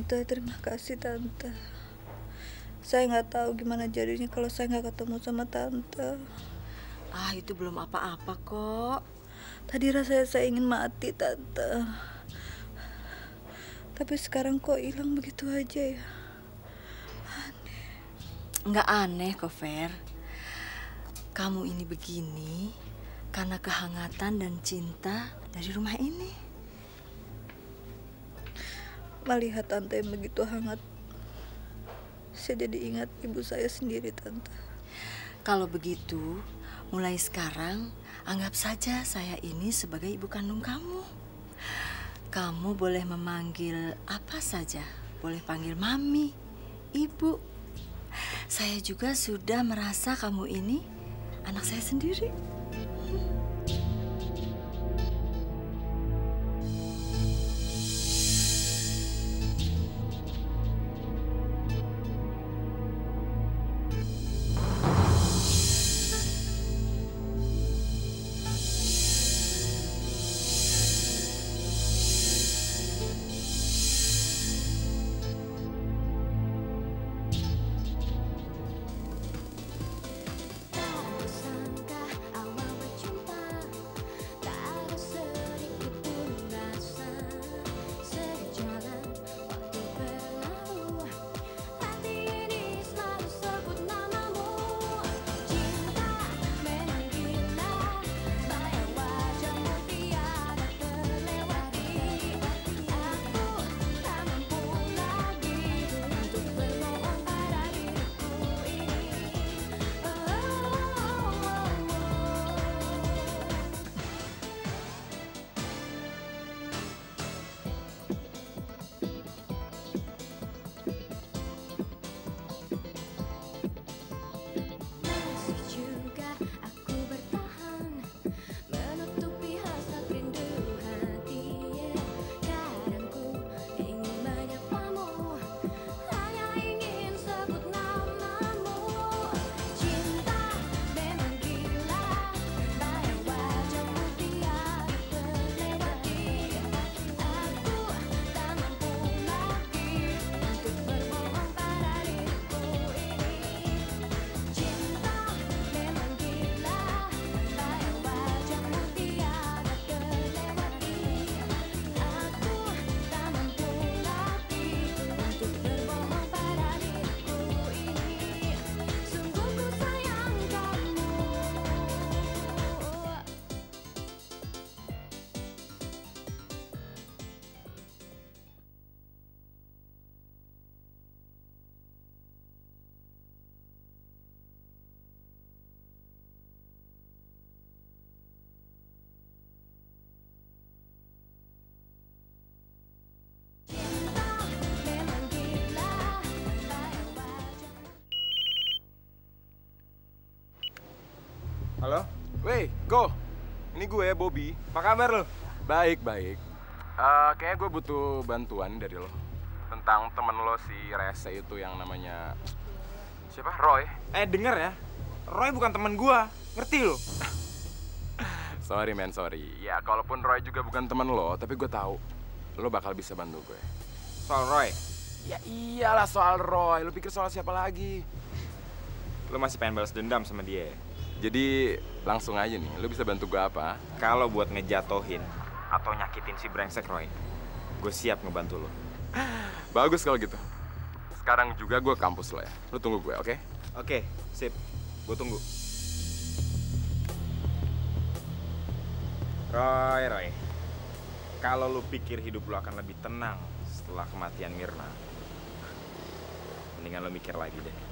Tante, terima kasih Tante. Saya nggak tahu gimana jadinya kalau saya nggak ketemu sama Tante. Ah, itu belum apa-apa kok. Tadi rasanya saya ingin mati Tante. Tapi sekarang kok hilang begitu aja ya? Nggak aneh kok, Fer. Kamu ini begini karena kehangatan dan cinta dari rumah ini. Melihat Tante yang begitu hangat, saya jadi ingat ibu saya sendiri Tante. Kalau begitu, mulai sekarang anggap saja saya ini sebagai ibu kandung kamu. Kamu boleh memanggil apa saja. Boleh panggil mami, ibu. Saya juga sudah merasa kamu ini anak saya sendiri. Halo? Wey, Go. Ini gue, Bobby. Apa kabar lo? Baik, baik. Kayaknya gue butuh bantuan dari lo. Tentang temen lo si Rese itu yang namanya... Siapa? Roy. Denger ya. Roy bukan temen gue. Ngerti lo? Sorry, man, sorry. Ya, kalaupun Roy juga bukan temen lo, tapi gue tahu lo bakal bisa bantu gue. Soal Roy? Ya iyalah soal Roy. Lo pikir soal siapa lagi? Lo masih pengen balas dendam sama dia? Jadi langsung aja nih, lo bisa bantu gue apa? Kalau buat ngejatohin atau nyakitin si brengsek Roy, gue siap ngebantu lo. Bagus kalau gitu. Sekarang juga gue kampus lo ya. Lo tunggu gue, oke? Oke, sip. Gue tunggu. Roy. Kalau lo pikir hidup lo akan lebih tenang setelah kematian Mirna, mendingan lo mikir lagi deh.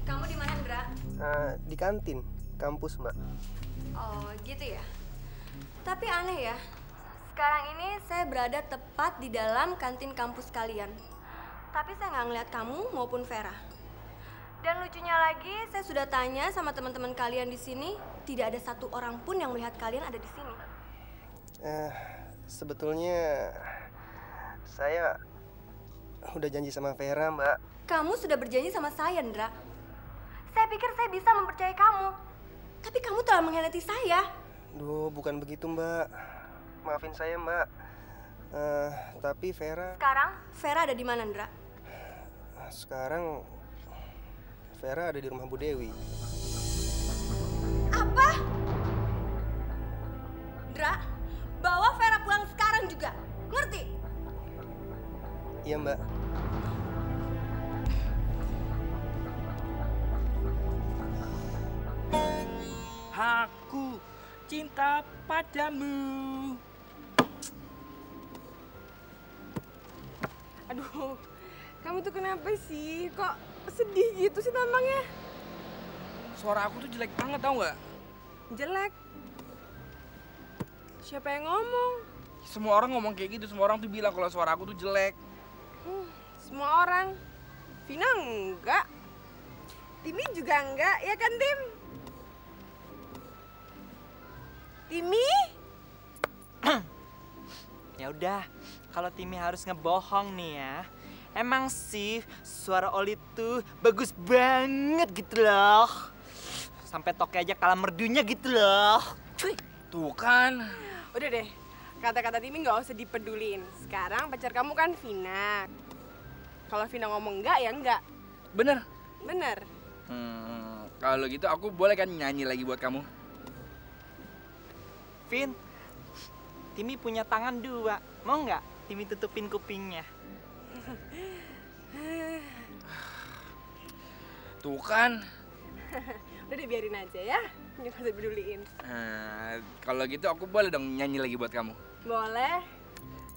Kamu di mana, Indra? Di kantin, kampus, Mbak. Oh, gitu ya. Tapi aneh ya. Sekarang ini saya berada tepat di dalam kantin kampus kalian. Tapi saya nggak ngeliat kamu maupun Vera. Dan lucunya lagi, saya sudah tanya sama teman-teman kalian di sini, tidak ada satu orang pun yang melihat kalian ada di sini. Sebetulnya saya udah janji sama Vera, Mbak. Kamu sudah berjanji sama saya, Ndra. Saya pikir saya bisa mempercayai kamu. Tapi kamu telah mengkhianati saya. Duh, bukan begitu, Mbak. Maafin saya, Mbak. Tapi Vera... Sekarang, Vera ada di mana, Ndra? Sekarang Vera ada di rumah Bu Dewi. Apa? Ndra, bawa Vera pulang sekarang juga. Ngerti? Iya, Mbak. Aku cinta padamu. Aduh, kamu tuh kenapa sih? Kok sedih gitu sih tampangnya? Suara aku tuh jelek banget, tau nggak? Jelek? Siapa yang ngomong? Semua orang ngomong kayak gitu, semua orang tuh bilang kalau suara aku tuh jelek. Semua orang. Vina enggak. Timi juga enggak, ya kan Tim? Timi? Ya udah, kalau Timi harus ngebohong nih ya. Emang sih suara Oli tuh bagus banget gitu loh. Sampai Toke aja kalah merdunya gitu loh. Tuh kan. Udah deh, kata-kata Timi nggak usah dipedulin. Sekarang pacar kamu kan Vina. Kalau Vina ngomong enggak ya enggak. Bener? Bener. Kalau gitu aku boleh kan nyanyi lagi buat kamu? Vin, Timi punya tangan 2. Mau nggak Timi tutupin kupingnya? Tuh kan. Udah deh, biarin aja ya. Nggak usah peduliin. Kalau gitu aku boleh dong nyanyi lagi buat kamu? Boleh.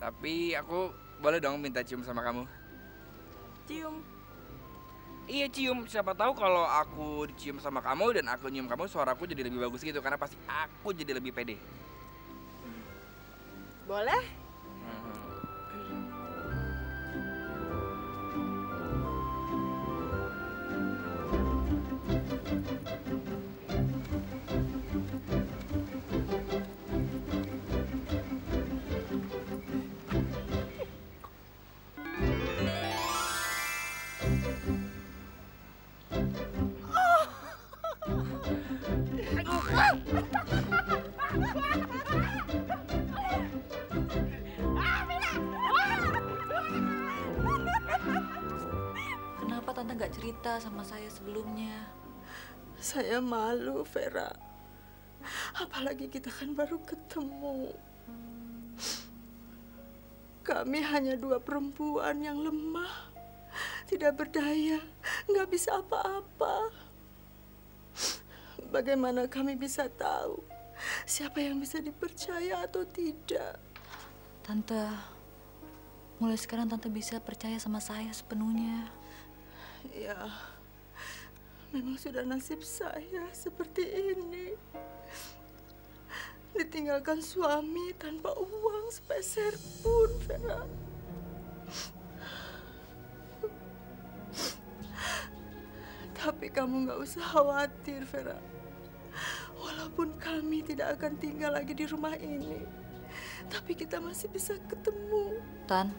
Tapi aku boleh dong minta cium sama kamu? Cium. Iya, cium. Siapa tahu kalau aku dicium sama kamu dan aku nyium kamu, suaraku jadi lebih bagus gitu. Karena pasti aku jadi lebih pede. Boleh? Kenapa Tante nggak cerita sama saya sebelumnya? Saya malu, Vera. Apalagi kita kan baru ketemu. Kami hanya 2 perempuan yang lemah, tidak berdaya, nggak bisa apa-apa. Bagaimana kami bisa tahu siapa yang bisa dipercaya atau tidak? Tante, mulai sekarang Tante bisa percaya sama saya sepenuhnya. Ya, memang sudah nasib saya seperti ini. Ditinggalkan suami tanpa uang sepeser pun, Vera. Tapi kamu nggak usah khawatir, Vera. Walaupun kami tidak akan tinggal lagi di rumah ini, tapi kita masih bisa ketemu. Tan,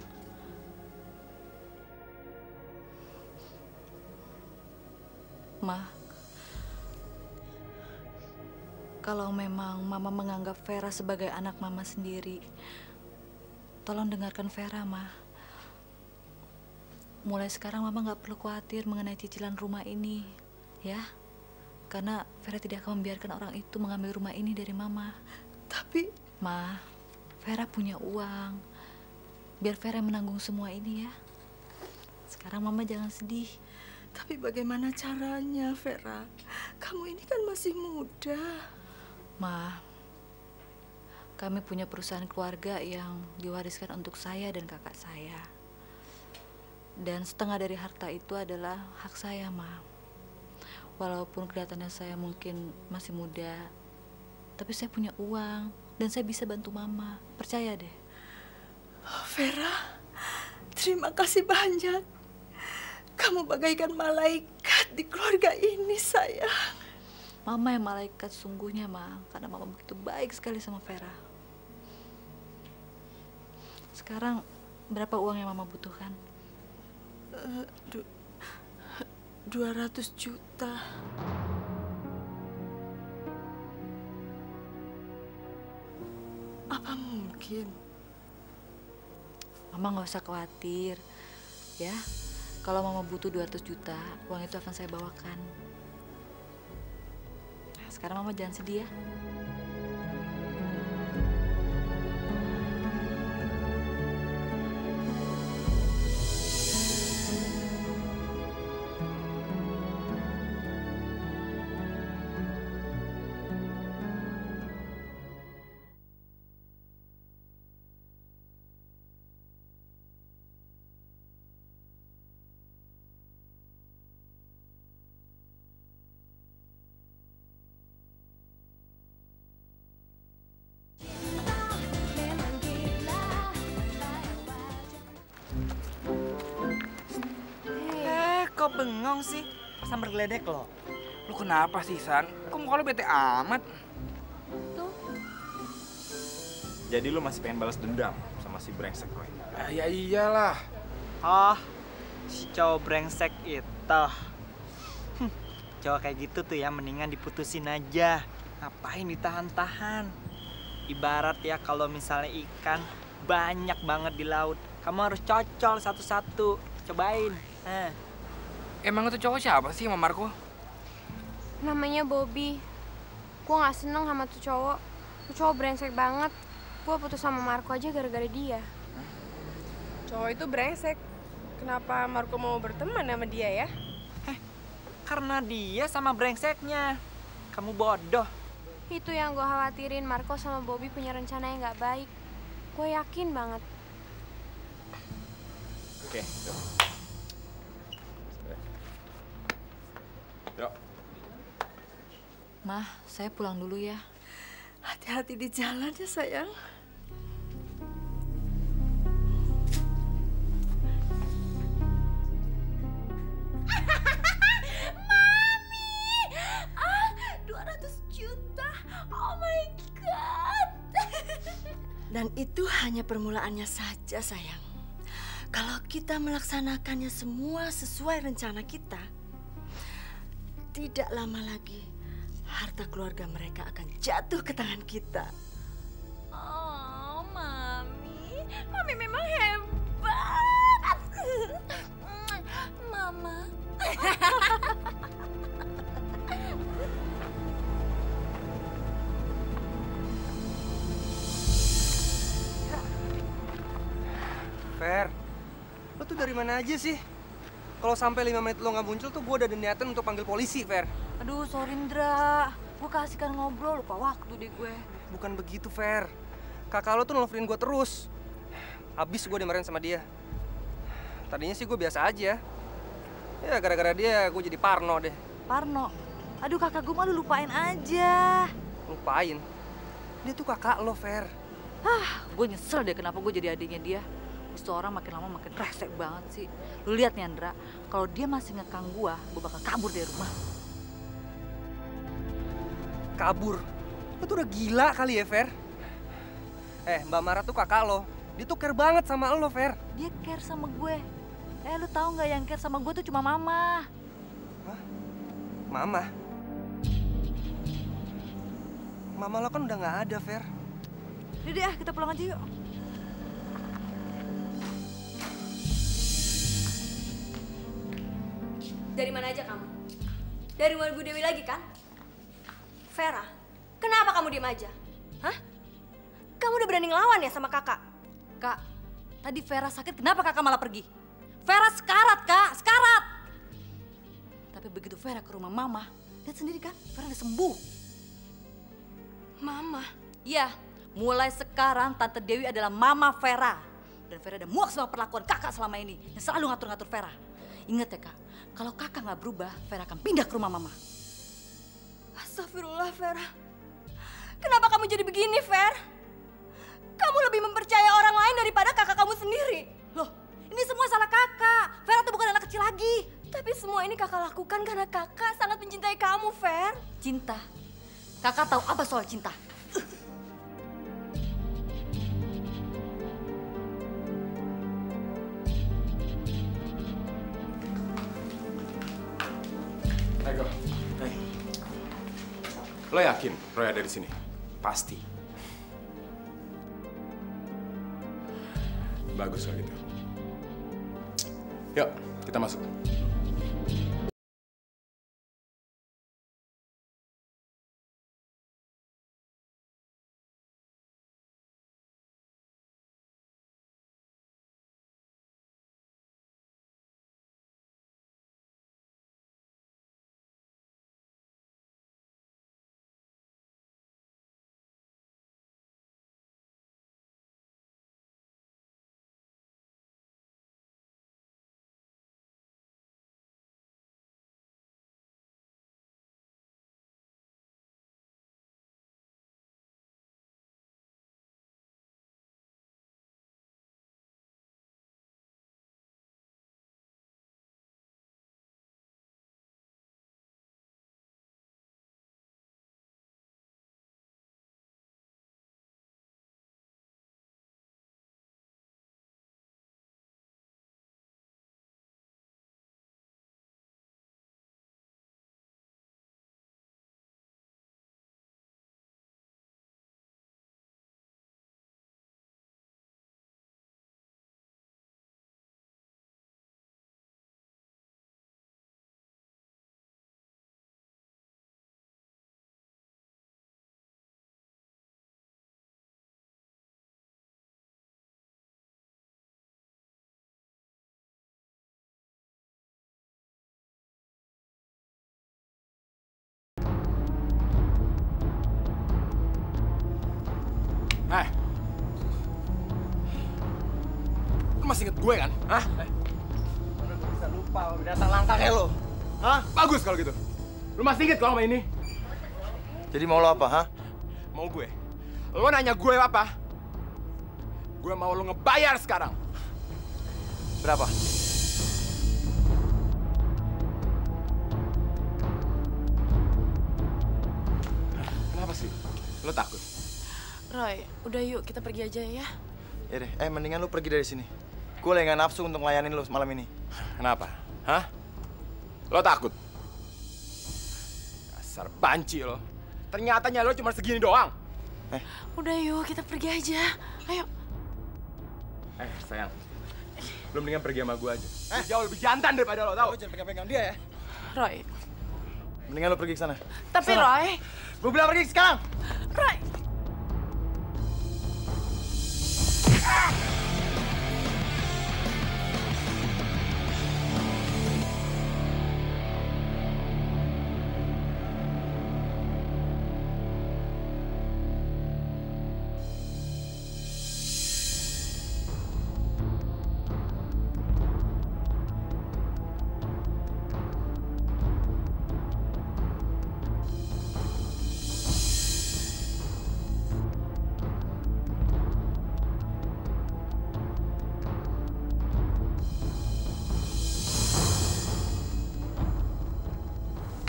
Ma, kalau memang Mama menganggap Vera sebagai anak Mama sendiri, tolong dengarkan Vera, Ma. Mulai sekarang Mama nggak perlu khawatir mengenai cicilan rumah ini, ya. Karena Vera tidak akan membiarkan orang itu mengambil rumah ini dari Mama. Tapi, Ma, Vera punya uang. Biar Vera menanggung semua ini ya. Sekarang Mama jangan sedih. tapi bagaimana caranya, Vera? Kamu ini kan masih muda. Ma, kami punya perusahaan keluarga yang diwariskan untuk saya dan kakak saya. Dan setengah dari harta itu adalah hak saya, Ma. Walaupun kelihatannya saya mungkin masih muda, tapi saya punya uang dan saya bisa bantu Mama. Percaya deh. Vera, terima kasih banyak. Kamu bagaikan malaikat di keluarga ini, sayang. Mama yang malaikat sungguhnya, Ma. Karena Mama begitu baik sekali sama Vera. Sekarang berapa uang yang Mama butuhkan? 200 juta. Apa mungkin? Mama nggak usah khawatir, ya. Kalau Mama butuh 200 juta, uang itu akan saya bawakan. Nah, sekarang Mama jangan sedih ya. Kok bengong sih? Sambar geledek lo. Lu kenapa sih, San? Kok muka lu bete amat? Tuh. Jadi lu masih pengen balas dendam sama si brengsek Roy? Ya iyalah. Oh, si cowok brengsek itu. Cowok kayak gitu tuh ya mendingan diputusin aja. Ngapain ditahan-tahan? Ibarat ya kalau misalnya ikan banyak banget di laut, kamu harus cocol satu-satu. Cobain. Emang itu cowok siapa sih sama Marco? Namanya Bobby. Gua nggak seneng sama tuh cowok. Tuh cowok brengsek banget. Gua putus sama Marco aja gara-gara dia. Cowok itu brengsek. Kenapa Marco mau berteman sama dia ya? Karena dia sama brengseknya. Kamu bodoh. Itu yang gue khawatirin, Marco sama Bobby punya rencana yang nggak baik. Gue yakin banget. Oke, yuk. Yuk. Mah, saya pulang dulu ya. Hati-hati di jalan ya, sayang. Dan itu hanya permulaannya saja, sayang. Kalau kita melaksanakannya semua sesuai rencana kita, tidak lama lagi harta keluarga mereka akan jatuh ke tangan kita. Oh, Mami. Mami memang hebat. Mama. Fer, lo tuh dari mana aja sih? Kalau sampai 5 menit lo nggak muncul tuh gue udah ada niatan untuk panggil polisi, Fer. Aduh, sorry Indra. Gue kasihkan ngobrol, lupa waktu deh gue. Bukan begitu, Fer. Kakak lo tuh nelfonin gue terus. Abis gue dimarahin sama dia. Tadinya sih gue biasa aja. Ya gara-gara dia gue jadi parno deh. Parno? Aduh, kakak gue mah lu lupain aja. Lupain? Dia tuh kakak lo, Fer. Gue nyesel deh kenapa gue jadi adiknya dia. Terus tuh orang makin lama makin resek banget sih. Lu lihat nih Andra, kalau dia masih ngekang gue bakal kabur dari rumah. Kabur? Lo tuh udah gila kali ya, Fer? Mbak Mara tuh kakak lo. Dia tuh care banget sama lo, Fer. Dia care sama gue. Lu tahu nggak yang care sama gue tuh cuma mama. Hah? Mama? Mama lo kan udah nggak ada, Fer. Udah deh, kita pulang aja yuk. Dari mana aja kamu? Dari rumah Bu Dewi lagi kan? Vera, kenapa kamu diem aja? Hah? Kamu udah berani ngelawan ya sama kakak? Kak, tadi Vera sakit, kenapa kakak malah pergi? Vera sekarat, Kak, sekarat! Tapi begitu Vera ke rumah mama, lihat sendiri kan, Vera udah sembuh. Mama? Iya, mulai sekarang Tante Dewi adalah mama Vera. Dan Vera udah muak sama perlakuan kakak selama ini, yang selalu ngatur-ngatur Vera. Ingat ya Kak, kalau kakak nggak berubah, Vera akan pindah ke rumah mama. Astagfirullah, Vera. Kenapa kamu jadi begini, Ver? Kamu lebih mempercaya orang lain daripada kakak kamu sendiri. Loh, ini Ini semua salah kakak. Vera tuh bukan anak kecil lagi. Tapi semua ini kakak lakukan karena kakak sangat mencintai kamu, Ver. Cinta? Kakak tahu apa soal cinta? Ego, lo yakin Roy ada di sini? Pasti. Bagus kalau gitu. Yuk, kita masuk. Hai. Lu masih inget gue kan? Hah? Mana gue bisa lupa binatang langka kayak lo? Hah? Bagus kalau gitu. Lu masih inget kalau sama ini? Jadi mau lo apa, hah? Mau gue? Lo nanya gue apa? Gue mau lo ngebayar sekarang. Berapa? Kenapa sih? Lo takut? Roy, udah yuk kita pergi aja ya. Ya deh, mendingan lu pergi dari sini. Gue lagi nggak nafsu untuk ngelayanin lu malam ini. Kenapa? Hah? Lo takut? Dasar banci lo. Ternyatanya lo cuma segini doang. Udah yuk kita pergi aja. Ayo. Sayang. Lo mendingan pergi sama gue aja. Jauh lebih jantan daripada lo, tau? Lo jangan pegang-pegang dia ya. Roy. Mendingan lu pergi ke sana. Tapi sana. Roy. Gue bilang pergi sekarang. Roy.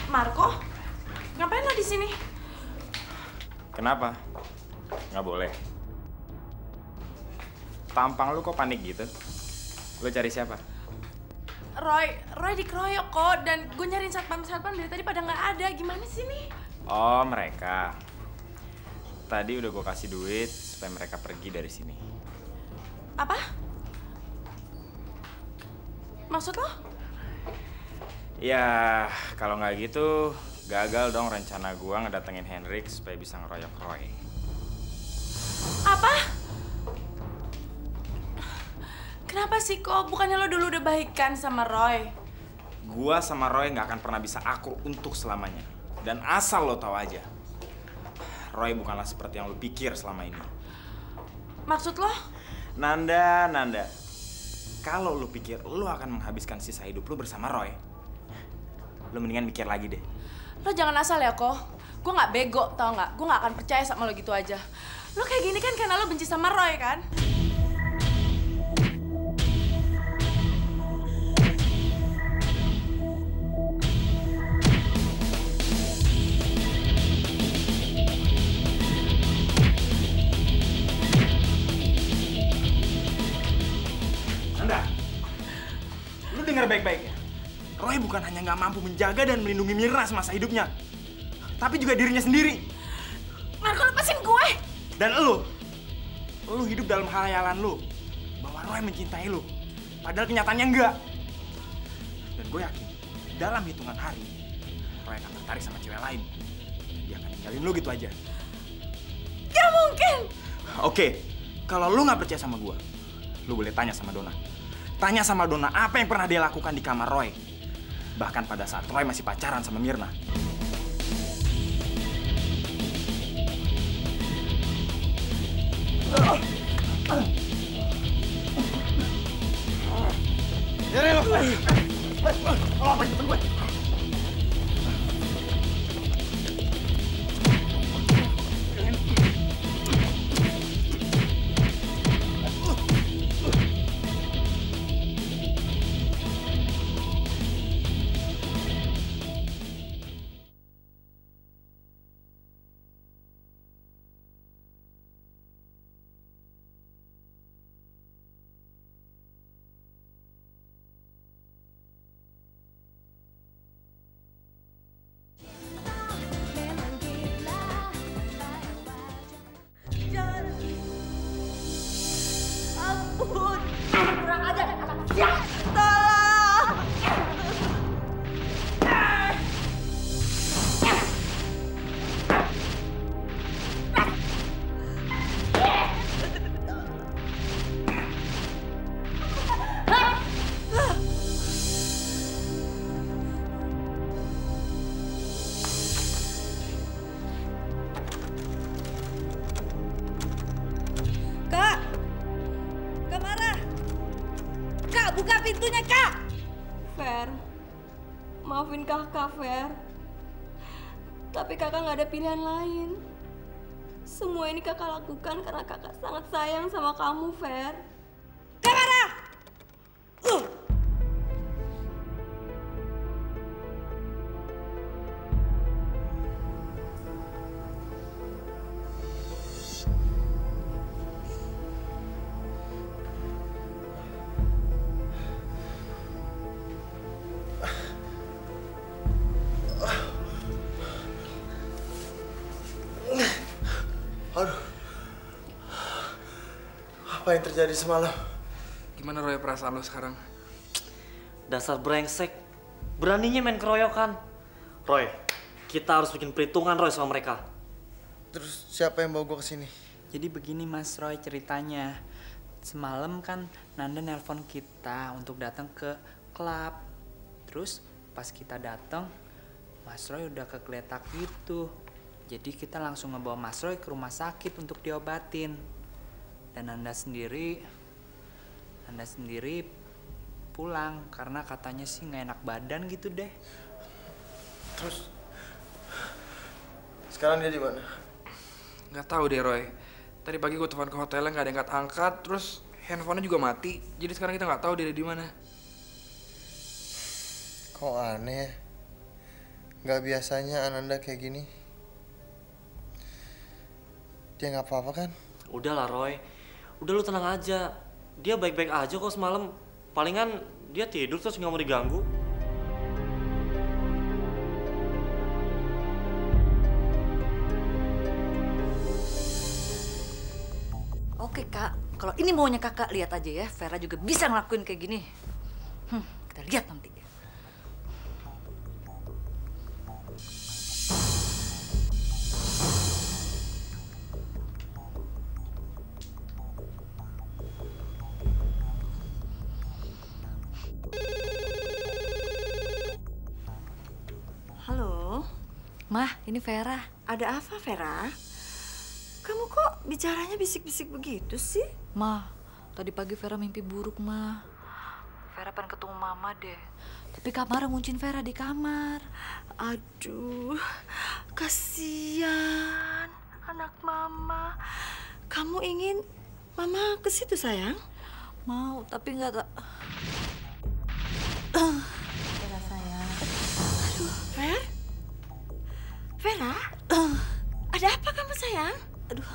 Marco, ngapain lo di sini? Kenapa? Nggak boleh. Tampang lu kok panik gitu? Lu cari siapa? Roy dikeroyok kok, dan gue nyariin satpam dari tadi pada nggak ada. Gimana sih nih? Oh, mereka. Tadi udah gue kasih duit supaya mereka pergi dari sini. Apa? Maksud lo? Ya, kalau nggak gitu, gagal dong rencana gua ngedatengin Hendrik supaya bisa ngeroyok Roy. Apa? Kenapa sih kok? Bukannya lo dulu udah baikan sama Roy? Gua sama Roy nggak akan pernah bisa akur untuk selamanya. Dan asal lo tahu aja, Roy bukanlah seperti yang lo pikir selama ini. Maksud lo? Nanda, kalau lo pikir lo akan menghabiskan sisa hidup lo bersama Roy, lo mendingan mikir lagi deh. Lo jangan asal ya, kok. Gue nggak bego, tau nggak? Gue nggak akan percaya sama lo gitu aja. Lo kayak gini kan karena lo benci sama Roy, kan? Dengar baik-baik ya. Roy bukan hanya nggak mampu menjaga dan melindungi Mirna semasa hidupnya, tapi juga dirinya sendiri. Marco, lepasin gue! Dan lu hidup dalam khayalan lu bahwa Roy mencintai lu, padahal kenyataannya enggak. Dan gue yakin dalam hitungan hari Roy akan tertarik sama cewek lain. Dia akan ninggalin lu gitu aja. Gak mungkin! Oke, kalau lu nggak percaya sama gue, lu boleh tanya sama Donna. Tanya sama Donna apa yang pernah dia lakukan di kamar Roy. Bahkan pada saat Roy masih pacaran sama Mirna. Ampun, kurang ajar anak sial. Tolong. Kak! Kak marah! Kak, buka pintunya, Kak! Fer, maafin kakak, Fer. Tapi kakak nggak ada pilihan lain. Semua ini kakak lakukan karena kakak sangat sayang sama kamu, Fer. Kak marah! Aduh, apa yang terjadi semalam? Gimana Roy perasaan lo sekarang? Dasar brengsek, beraninya main keroyokan. Roy, kita harus bikin perhitungan Roy sama mereka. Terus siapa yang bawa gue kesini? Jadi begini Mas Roy ceritanya. Semalam kan Nanda nelpon kita untuk datang ke klub. Terus pas kita datang, Mas Roy udah kegeletak gitu. Jadi kita langsung ngebawa Mas Roy ke rumah sakit untuk diobatin. Dan Nanda sendiri pulang karena katanya sih nggak enak badan gitu deh. Terus sekarang dia di mana? Nggak tahu deh Roy. Tadi pagi gue telepon ke hotelnya nggak ada yang angkat, terus handphonenya juga mati. Jadi sekarang kita nggak tahu dia di mana. Kok aneh? Nggak biasanya Ananda kayak gini. Dia nggak apa-apa kan? Udahlah Roy, udah lu tenang aja. Dia baik-baik aja kok semalam. Palingan dia tidur terus nggak mau diganggu. Oke Kak, kalau ini maunya Kakak, lihat aja ya. Vera juga bisa ngelakuin kayak gini. Kita lihat nanti. Halo, Mah, ini Vera. ada apa Vera? Kamu kok bicaranya bisik-bisik begitu sih? Mah, tadi pagi Vera mimpi buruk, Mah. Vera pengen ketemu Mama deh. Tapi Kak Mara nguncin Vera di kamar. Aduh, kasihan anak Mama. Kamu ingin Mama ke situ sayang? Mau, tapi nggak tak. Vera sayang. Aduh, Ver? Vera? Ada apa kamu sayang? Aduh.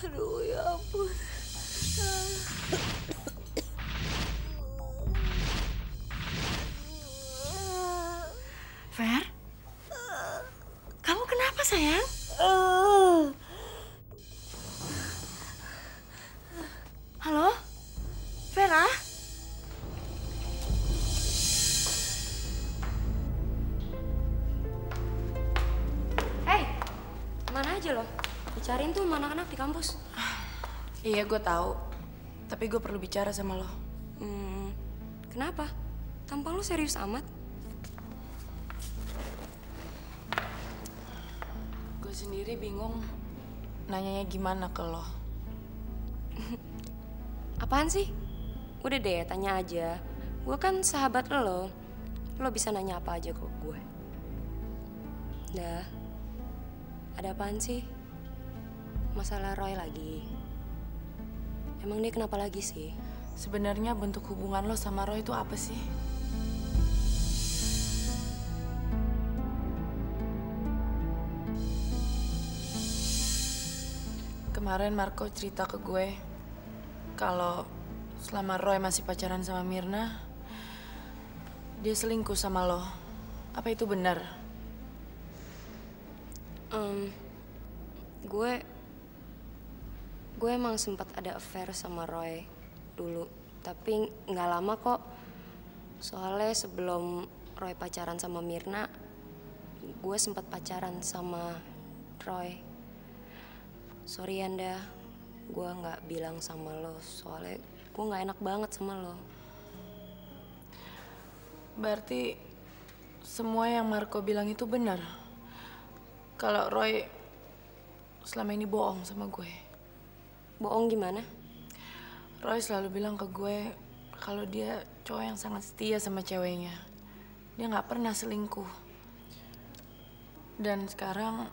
Aduh, ya ampun. Fer? Kamu kenapa, sayang? Halo? Vera? Hei, mana aja lo? Dicariin tuh mana anak di kampus. Iya, gue tahu. Tapi gue perlu bicara sama lo. Kenapa? Tampang lo serius amat. Gue sendiri bingung nanyanya gimana ke lo. Apaan sih? Udah deh, tanya aja. Gue kan sahabat lo. Lo bisa nanya apa aja ke gue. Dah. Ada apaan sih? Masalah Roy lagi. Emang dia kenapa lagi sih? Sebenarnya bentuk hubungan lo sama Roy itu apa sih? Kemarin Marco cerita ke gue kalau selama Roy masih pacaran sama Mirna, dia selingkuh sama lo. Apa itu benar? Gue emang sempat ada affair sama Roy dulu, tapi nggak lama kok. Soalnya sebelum Roy pacaran sama Mirna, gue sempat pacaran sama Roy. Sorry Yanda, gue nggak bilang sama lo, soalnya gue nggak enak banget sama lo. Berarti semua yang Marco bilang itu benar? Kalau Roy selama ini bohong sama gue? Bohong gimana? Roy selalu bilang ke gue kalau dia cowok yang sangat setia sama ceweknya. Dia nggak pernah selingkuh. Dan sekarang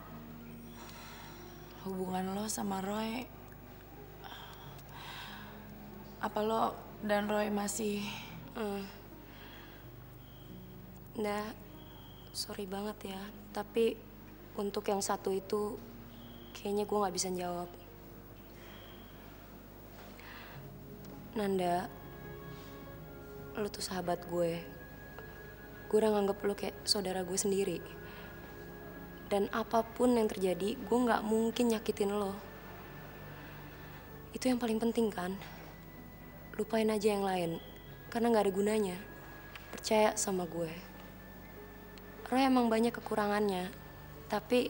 hubungan lo sama Roy, apa lo dan Roy masih... Nah, sorry banget ya. Tapi untuk yang satu itu, kayaknya gue nggak bisa jawab. Nanda, lo tuh sahabat gue. Gue udah nganggep lo kayak saudara gue sendiri. Dan apapun yang terjadi, gue nggak mungkin nyakitin lo. Itu yang paling penting kan? Lupain aja yang lain, karena nggak ada gunanya. Percaya sama gue. Roy emang banyak kekurangannya, tapi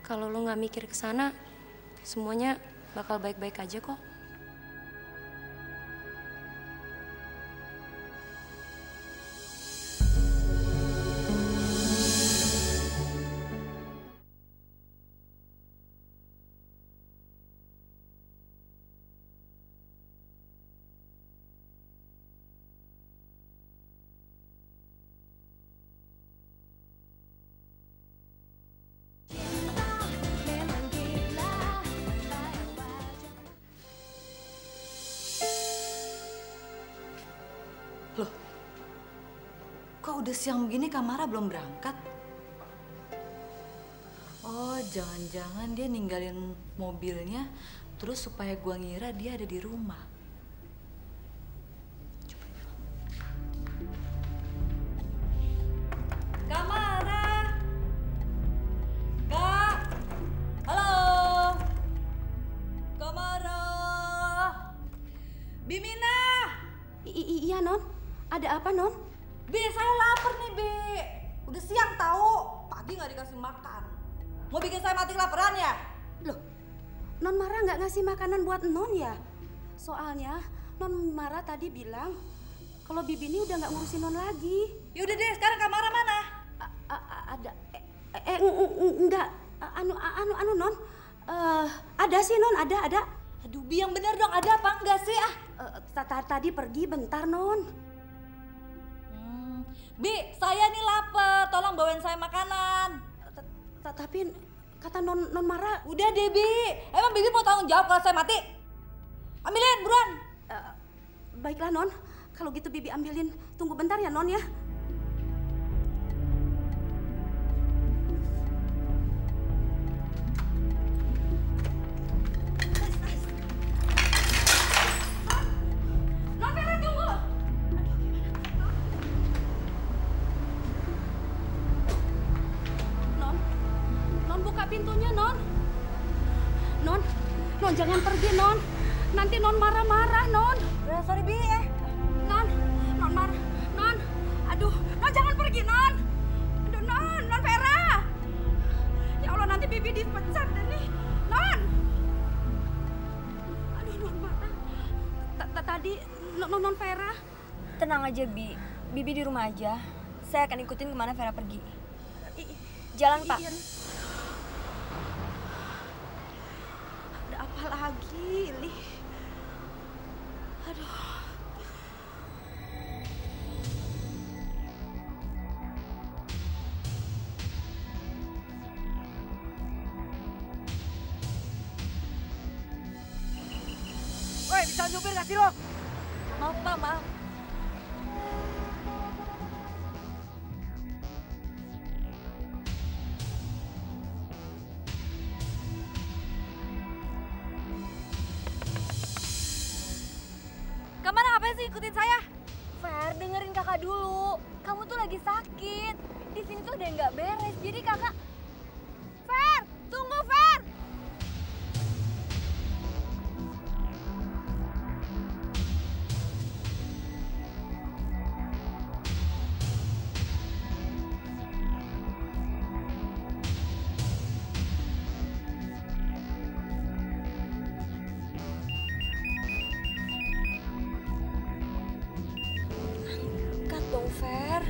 kalau lo nggak mikir ke sana, semuanya bakal baik-baik aja kok. Kok udah siang begini Kamara belum berangkat? Oh, jangan-jangan dia ninggalin mobilnya terus supaya gua ngira dia ada di rumah. Kamara! Kak! Halo! Kamara! Bimina! Iya, Non. Ada apa, Non? Bi, saya lapar nih, Bi. Udah siang tahu, pagi nggak dikasih makan. Mau bikin saya mati kelaparan ya? Loh, Non Mara nggak ngasih makanan buat Non ya? Soalnya Non Mara tadi bilang kalau Bibi ini udah nggak ngurusin Non lagi. Ya udah deh, sekarang Kamara mana? Ada, enggak, anu Non, ada sih Non, ada. Aduh, Bi yang bener dong, ada apa enggak sih Tadi pergi bentar Non. Bi, saya nih lapar, tolong bawain saya makanan. Tapi kata Non Mara. Udah deh, Bi. Emang Bibi mau tanggung jawab kalau saya mati? Ambilin, buruan. Baiklah Non, kalau gitu Bibi ambilin. Tunggu bentar ya Non ya. pintunya, Non. Non, Non jangan pergi, Non. Nanti Non marah-marah, Non. Sorry, Bi, ya. Non marah. Non, aduh, Non jangan pergi, Non. Aduh, Non Vera. Ya Allah, nanti Bibi dipecat deh nih. Non. Aduh, Non marah. Tadi, Non Vera. Tenang aja, Bi. Bibi di rumah aja. Saya akan ikutin kemana Vera pergi. Jalan, Pak. Ada apa lagi, Li? Aduh. Woi, bisa nyupir gak sih lo? Maaf, Pak, maaf. Kemana ngapain sih ikutin saya? Fer, dengerin kakak dulu. Kamu tuh lagi sakit. Di sini tuh udah nggak beres. Jadi kakak... Fer, tunggu Fer. Angkat dong, Fer.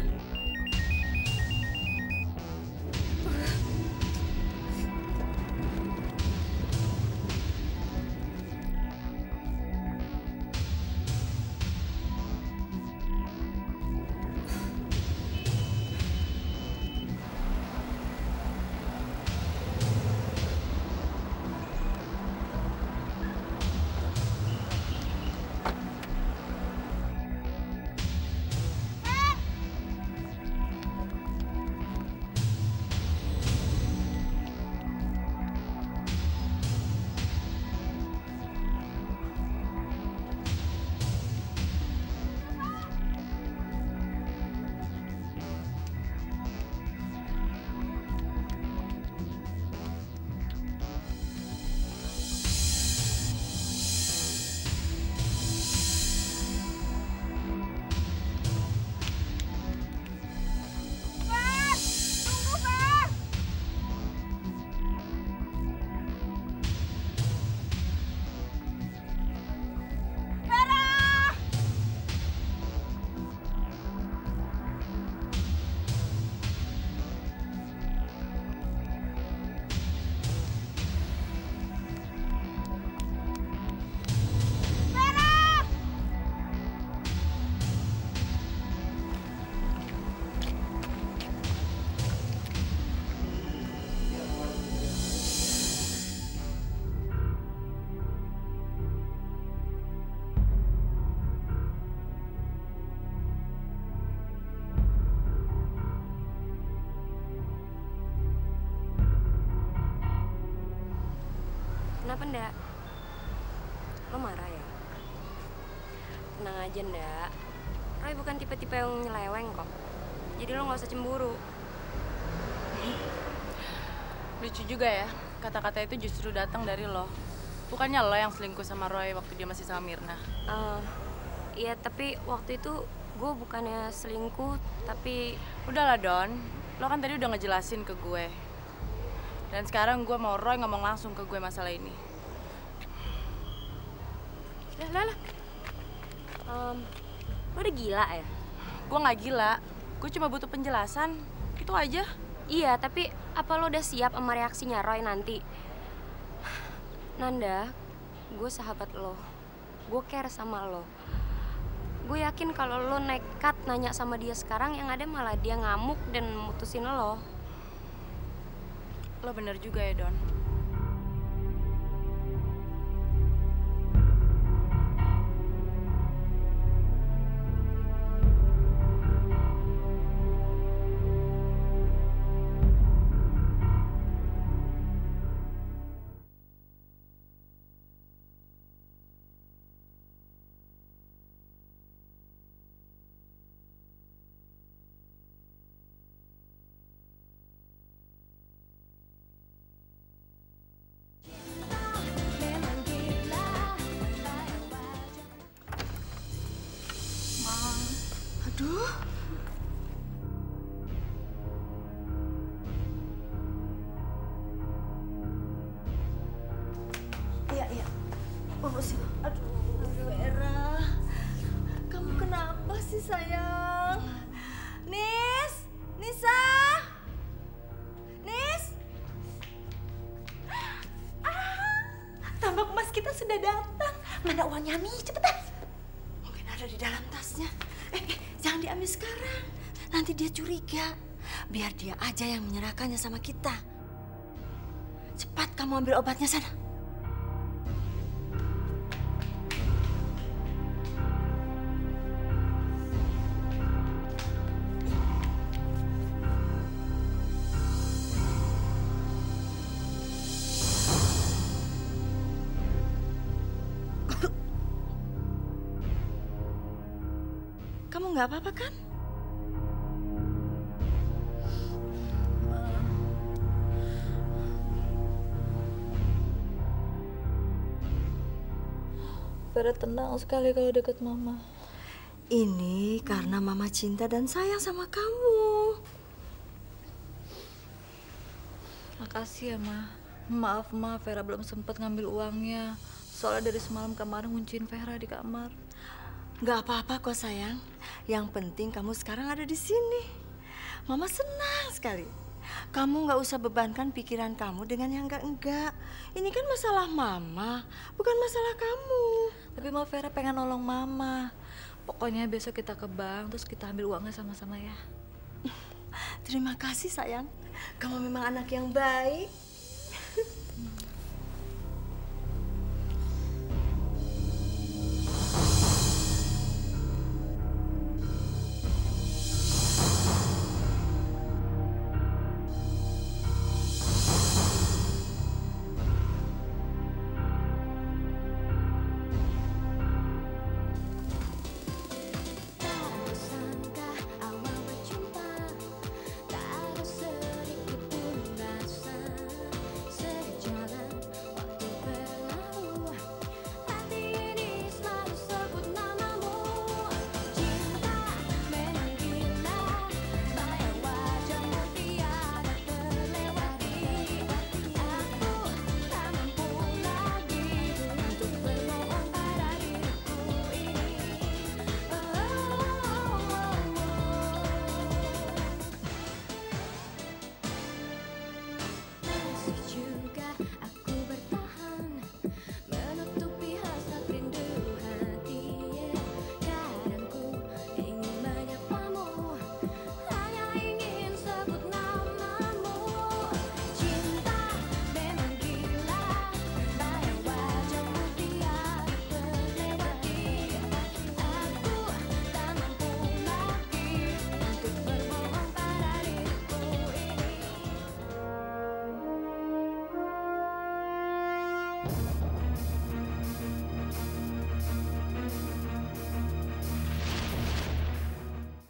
Kenapa, Ndak? Lo marah ya? Tenang aja, Ndak. Roy bukan tipe-tipe yang nyeleweng kok. Jadi lo gak usah cemburu. Lucu juga ya, kata-kata itu justru datang dari lo. Bukannya lo yang selingkuh sama Roy waktu dia masih sama Mirna. Iya, tapi waktu itu gue bukannya selingkuh, tapi... Udahlah, Don. Lo kan tadi udah ngejelasin ke gue. Dan sekarang gue mau Roy ngomong langsung ke gue masalah ini. Lah. Lo udah gila ya? Gue gak gila. Gue cuma butuh penjelasan. Itu aja. Iya, tapi apa lo udah siap sama reaksinya Roy nanti? Nanda, gue sahabat lo. Gue care sama lo. Gue yakin kalau lo nekat nanya sama dia sekarang, yang ada malah dia ngamuk dan mutusin lo. Lo bener juga ya, Don. mana uangnya, Mi? Cepetan. Mungkin ada di dalam tasnya. Jangan diambil sekarang. Nanti dia curiga. Biar dia aja yang menyerahkannya sama kita. Cepat kamu ambil obatnya sana. Kamu nggak apa-apa kan? Vera tenang sekali kalau dekat Mama. Ini karena Mama cinta dan sayang sama kamu. Makasih ya, Ma. Maaf, Ma, Vera belum sempat ngambil uangnya. Soalnya dari semalam kemarin ngunciin Vera di kamar. Gak apa-apa kok sayang. Yang penting kamu sekarang ada di sini. Mama senang sekali. Kamu gak usah bebankan pikiran kamu dengan yang enggak-enggak. Ini kan masalah Mama, bukan masalah kamu. Tapi Ma, Vera pengen nolong Mama. Pokoknya besok kita ke bank, terus kita ambil uangnya sama-sama ya. Terima kasih sayang. Kamu memang anak yang baik.